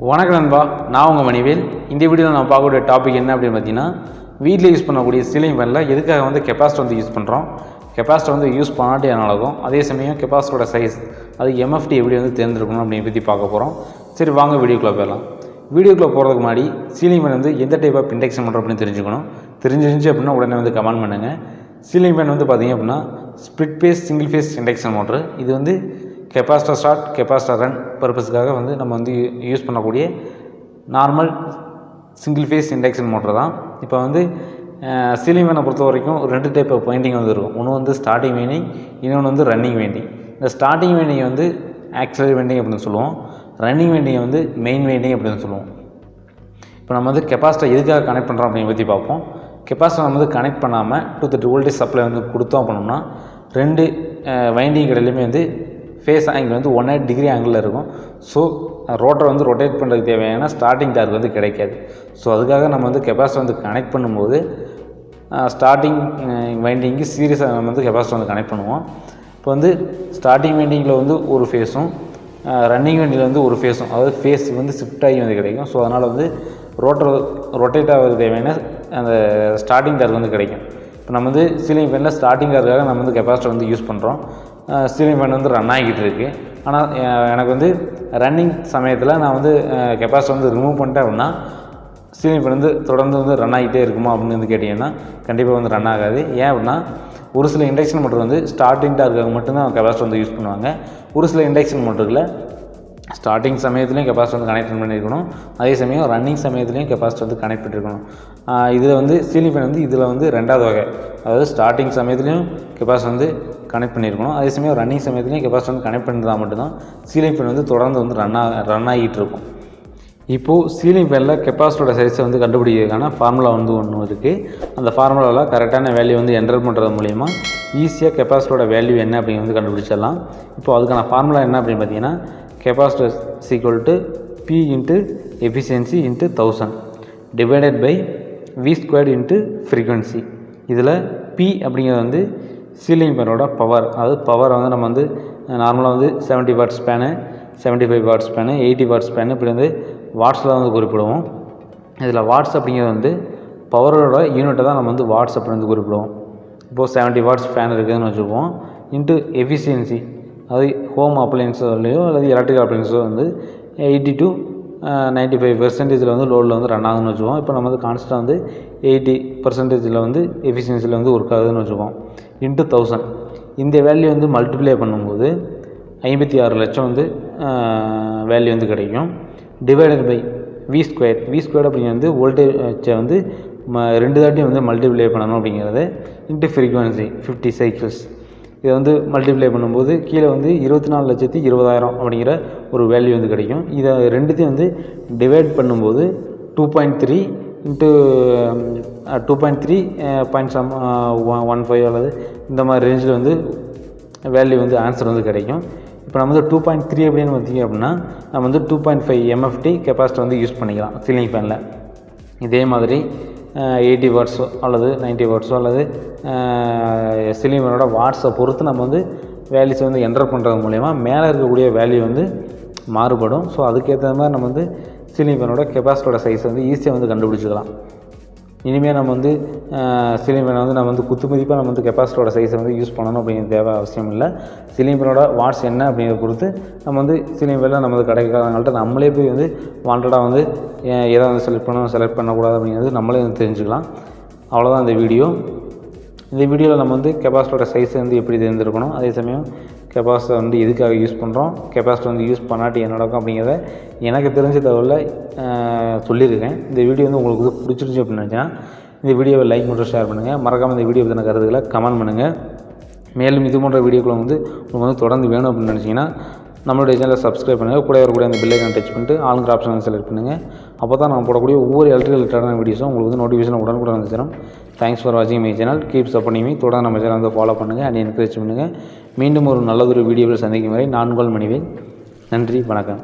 வணக்கம் நண்பா, நான் உங்கள் மணிவேல். இந்த வீடியோவில் நான் பார்க்கக்கூடிய டாபிக் என்ன அப்படின்னு பார்த்தீங்கன்னா, வீட்டில் யூஸ் பண்ணக்கூடிய சீலிங் ஃபேனில் எதுக்காக வந்து கெப்பாசிட்டர் வந்து யூஸ் பண்ணுறோம், கெப்பாசிட்டர் வந்து யூஸ் பண்ணாட்டி என்ன நடக்கும், அதே சமயம் கெப்பாசிட்டரோட சைஸ் அது எம்எஃப்டி எப்படி வந்து தேர்ந்தெடுக்கணும் அப்படின்னு பற்றி பார்க்க போகிறோம். சரி வாங்க வீடியோக்குள்ளே போயிடலாம். வீடியோக்குள்ளே போகிறதுக்கு முன்னாடி சீலிங் ஃபேன் வந்து எந்த டைப் ஆஃப் இண்டக்ஷன் பண்ணுறோம் அப்படின்னு தெரிஞ்சுக்கணும். தெரிஞ்சிருந்துச்சு அப்படின்னா உடனே வந்து கமெண்ட் பண்ணுங்கள். சீலிங் ஃபேன் வந்து பார்த்திங்க அப்படின்னா split phase single phase induction motor. இது வந்து கெப்பாசிட்டர் ஸ்டார்ட் கெப்பாசிட்டர் ரன் பர்பஸ்க்காக வந்து நம்ம வந்து யூஸ் பண்ணக்கூடிய normal single phase induction motor தான். இப்போ வந்து சீலிங் ஃபேனை பொறுத்த வரைக்கும் ரெண்டு டைப் ஆஃப் வைண்டிங் வந்து இருக்கும். ஒன்று வந்து ஸ்டார்டிங் வைண்டிங், இன்னொன்று வந்து ரன்னிங் வைண்டிங். இந்த ஸ்டார்டிங் வைண்டிங் வந்து ஆக்சிலரி வைண்டிங் அப்படின்னு சொல்லுவோம். ரன்னிங் வைண்டிங்கை வந்து மெயின் வைண்டிங் அப்படின்னு சொல்லுவோம். இப்போ நம்ம வந்து கெப்பாசிட்டர் எதுக்காக கனெக்ட் பண்ணுறோம் அப்படின்னு பற்றி பார்ப்போம். கெப்பாசிட்டர் நம்ம வந்து கனெக்ட் பண்ணாமல் 230 வோல்டேஜ் சப்ளை வந்து கொடுத்தோம் அப்படின்னா ரெண்டு வைண்டிங் கடையிலுமே வந்து ஃபேஸ் ஆங்கிள் வந்து 180 டிகிரி ஆங்கிளில் இருக்கும். ஸோ ரோட்டரை வந்து ரொட்டேட் பண்ணுறதுக்கு தேவையான ஸ்டார்டிங் டார்க் வந்து கிடைக்காது. ஸோ அதுக்காக நம்ம வந்து கெப்பாசிட்டர் வந்து கனெக்ட் பண்ணும்போது ஸ்டார்டிங் வைண்டிங்கு சீரியஸாக நம்ம வந்து கெப்பாசிட்டர் வந்து கனெக்ட் பண்ணுவோம். இப்போ வந்து ஸ்டார்டிங் வைண்டிங்கில் வந்து ஒரு ஃபேஸும் ரன்னிங் வைண்டிங்கில் வந்து ஒரு ஃபேஸும், அதாவது ஃபேஸ் வந்து ஷிஃப்ட் ஆகி வந்து கிடைக்கும். ஸோ அதனால் வந்து ரோட்டர் ரொட்டேட் ஆகிறது தேவையான அந்த ஸ்டார்டிங் டார்க் வந்து கிடைக்கும். இப்போ நம்ம வந்து சீலிங் ஃபேனில் ஸ்டார்டிங் டார்க்காக நம்ம வந்து கெப்பாசிட்டர் வந்து யூஸ் பண்ணுறோம். சீலிங் ஃபேன் வந்து ரன் ஆகிக்கிட்டு இருக்குது. ஆனால் எனக்கு வந்து ரன்னிங் சமயத்தில் நான் வந்து கெப்பாசிட்டர் வந்து ரிமூவ் பண்ணிட்டேன் அப்படின்னா சீலிங் ஃபேன் வந்து தொடர்ந்து வந்து ரன் ஆகிட்டே இருக்குமா அப்படின்னு வந்து கேட்டிங்கன்னா கண்டிப்பாக வந்து ரன் ஆகாது. ஏன் அப்படின்னா ஒரு சில இண்டக்ஷன் மோட்டர் வந்து ஸ்டார்டிங் டார்க்காக மட்டும்தான் கெப்பாசிட்டர் வந்து யூஸ் பண்ணுவாங்க. ஒரு சில இண்டக்ஷன் மோட்டரில் ஸ்டார்டிங் சமயத்துலேயும் கெப்பாசிட்டர் வந்து கனெக்ட் பண்ணியிருக்கணும், அதே சமயம் ரன்னிங் சமயத்துலேயும் கெப்பாசிட்டர் வந்து கனெக்ட் பண்ணியிருக்கணும். இதில் வந்து சீலிங் ஃபேன் வந்து இதில் வந்து ரெண்டாவது வகை, அதாவது ஸ்டார்டிங் சமயத்துலேயும் கெப்பாசிட்டர் வந்து கனெக்ட் பண்ணியிருக்கணும், அதே சமயம் ரன்னிங் சமயத்துலேயும் கெப்பாசிட்டர் வந்து கனெக்ட் பண்ணியிருந்தால் மட்டும்தான் சீலிங் ஃபேன் வந்து தொடர்ந்து வந்து ரன் ஆகிட்டு இருக்கும். இப்போது சீலிங் ஃபேனில் கெப்பாசிட்டரோட சைஸை வந்து கண்டுபிடிக்கிறதுக்கான ஃபார்முலா வந்து ஒன்று இருக்குது. அந்த ஃபார்முலாவில் கரெக்டான வேல்யூ வந்து என்டர் பண்ணுறது மூலிமா ஈஸியாக கெப்பாசிட்டரோட வேல்யூ என்ன அப்படின்னு வந்து கண்டுபிடிச்சிடலாம். இப்போது அதுக்கான ஃபார்முலா என்ன அப்படின்னு பார்த்தீங்கன்னா, capacitor is equal to P into efficiency into 1000 divided by V squared into frequency. இதில் P அப்படிங்கிறது வந்து சீலிங் ஃபேனோட பவர், அதாவது பவர் வந்து நம்ம வந்து நார்மலாக வந்து 70 watts fan, 75 watts fan, 80 watts fan இப்படி வந்து வாட்ஸில் வந்து குறிப்பிடுவோம். இதில் வாட்ஸ் அப்படிங்கிறது வந்து பவரோட யூனிட்டை தான் நம்ம வந்து வாட்ஸ் அப்படி வந்து குறிப்பிடுவோம். இப்போது 70 வாட்ஸ் ஃபேன் இருக்குதுன்னு வச்சுக்குவோம். இன்ட்டு எஃபிஷியன்சி, அது ஹோம் அப்ளையன்ஸோலையோ அல்லது எலக்ட்ரிக்கல் அப்ளையன்ஸோ வந்து 80 to 95% வந்து லோடில் வந்து ரன் ஆகுதுன்னு வச்சுக்குவோம். இப்போ நம்ம வந்து கான்ஸ்டாக வந்து 80% வந்து எஃபிஷியன்சியில் வந்து ஒர்க் ஆகுதுன்னு வச்சுக்குவோம். இன்ட்டு 1000 இந்த வேல்யூ வந்து மல்டிப்ளை பண்ணும்போது 56 லட்சம் வந்து வேல்யூ வந்து கிடைக்கும். டிவைடட் பை வி ஸ்கொயர் அப்படிங்கிறது வந்து வோல்டேஜை வந்து ரெண்டு தாட்டியும் வந்து மல்டிப்ளை பண்ணணும் அப்படிங்கிறது. இன்ட்டு ஃப்ரீக்வன்சி 50 சைக்கிள்ஸ், இதை வந்து மல்டிப்ளை பண்ணும்போது கீழே வந்து 24,20,000 அப்படிங்கிற ஒரு வேல்யூ வந்து கிடைக்கும். இதை ரெண்டுத்தையும் வந்து டிவைட் பண்ணும்போது 2.3 இன்ட்டு 2.3.15 அல்லது இந்த மாதிரி ரேஞ்சில் வந்து வேல்யூ வந்து ஆன்சர் வந்து கிடைக்கும். இப்போ நம்ம வந்து 2.3 அப்படின்னு பார்த்திங்க அப்படின்னா நம்ம வந்து 2.5 MFT கெப்பாசிட்டர் வந்து யூஸ் பண்ணிக்கலாம் சீலிங் ஃபேனில். இதே மாதிரி 80 வாட்ஸோ அல்லது 90 வாட்ஸோ அல்லது சீலிங் ஃபேனோட வாட்ஸை பொறுத்து நம்ம வந்து வேல்யூஸ் வந்து என்டர் பண்ணுறது மூலயமா மேலே இருக்கக்கூடிய வேல்யூ வந்து மாறுபடும். ஸோ அதுக்கேற்ற மாதிரி நம்ம வந்து சீலிங் ஃபேனோட கெப்பாசிட்டரோட சைஸை வந்து ஈஸியாக வந்து கண்டுபிடிச்சிக்கலாம். இனிமேல் நம்ம வந்து சீலிங் ஃபேனை வந்து நம்ம வந்து குத்து மதிப்பாக நம்ம வந்து கெப்பாசிட்டரோட சைஸை வந்து யூஸ் பண்ணணும் அப்படிங்கிற தேவை அவசியம் இல்லை. சீலிங் ஃபேனோட வாட்ஸ் என்ன அப்படிங்கிறத பொறுத்து நம்ம வந்து சீலிங் ஃபேனில் நம்ம வந்து கிடைக்காதவங்கள்ட்ட நம்மளே போய் வந்து வாண்டடாக வந்து எதை வந்து செலக்ட் பண்ணக்கூடாது அப்படிங்கிறது நம்மளே வந்து தெரிஞ்சுக்கலாம். அவ்வளோதான் இந்த வீடியோ. இந்த வீடியோவில் நம்ம வந்து கெப்பாசிட்டரோட சைஸை வந்து எப்படி தேர்ந்தெடுக்கணும், அதே சமயம் கெப்பாசிட்டர் வந்து எதுக்காக யூஸ் பண்ணுறோம், கெப்பாசிட்டர் வந்து யூஸ் பண்ணாட்டி என்ன நடக்கும் அப்படிங்கிறத எனக்கு தெரிஞ்ச தகவலில் சொல்லியிருக்கேன். இந்த வீடியோ வந்து உங்களுக்கு வந்து பிடிச்சிருச்சு அப்படின்னு நினச்சேன்னா இந்த வீடியோவை லைக் மற்றும் ஷேர் பண்ணுங்கள். மறக்காமல் இந்த வீடியோ பற்றின கருத்துக்களை கமெண்ட் பண்ணுங்கள். மேலும் இது போன்ற வீடியோக்களை வந்து உங்களுக்கு வந்து தொடர்ந்து வேணும் அப்படின்னு நினச்சிங்கன்னா நம்மளுடைய சேனலை சப்ஸ்கிரைப் பண்ணுங்கள். கூட வரக்கூடிய அந்த பெல் ஐக்கானை டச் பண்ணிட்டு ஆளுங்கிற ஆப்ஷனை செலக்ட் பண்ணுங்கள். அப்போ தான் நம்ம போடக்கூடிய ஒவ்வொரு எலக்ட்ரிக்கல் ரிலேட்டடான வீடியோஸும் உங்களுக்கு வந்து நோட்டிஃபிகேஷன் உடனுக்குடன் வந்து தரும். தேங்க்ஸ் ஃபார் வாட்சிங் my channel. Keep supporting me. தொடர்ந்து நம்ம சேனல் வந்து ஃபாலோ பண்ணுங்கள் அண்ட் என்கரேஜ் பண்ணுங்கள். மீண்டும் ஒரு நல்லதொரு வீடியோவில் சந்திக்கும் வரை நான் உங்கள் மணிவேல். நன்றி, வணக்கம்.